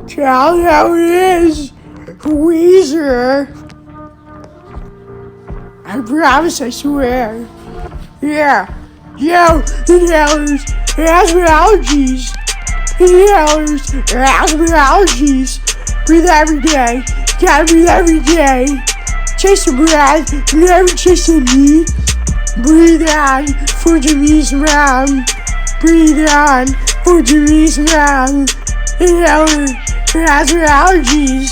Tell how it is, Weezer. I promise, I swear. Yeah, yo, inhalers, asthma allergies. Inhalers, asthma allergies. Breathe every day, gotta breathe every day. Chase the breath, never chase the knee. Breathe on for Jimmy's mom. Breathe on for Jimmy's mom. Inhaler, asthma allergies.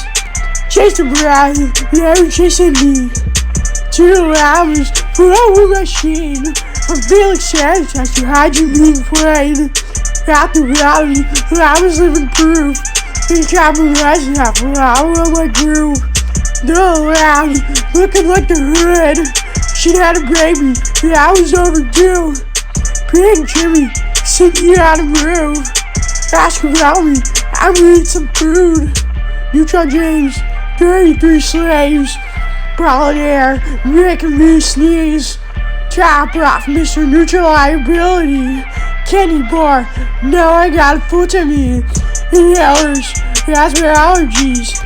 Chase the breath, never chase the knee. 2 hours for our machine. I'm feeling sanitized to hide your mean plane. Out the valley, I was living proof. The compromising half an hour on my groove. Still around, looking like the hood. She had a baby, and I was overdue. Pink Jimmy, sitting on a roof. Ask about me, I need some food. Utah James, 33 slaves. Brawling air, making me sneeze. Top off, Mr. Neutral Liability. Candy bar, now I got it full to me. Inhalers, asthma allergies.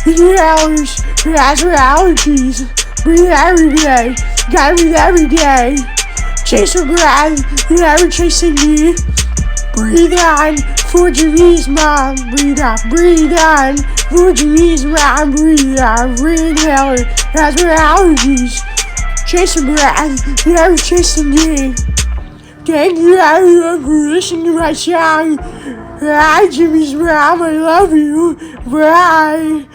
Inhalers, asthma allergies. Breathe every day, gotta breathe every day. Chase the breath, never chasing me. Breathe on for Jimmy's mom. Breathe on for Jimmy's mom. Breathe on, inhaler, asthma allergies. Chase the breath, never chasing me. Thank you everyone for listening to my song. Hi Jimmy's mom, I love you. Bye.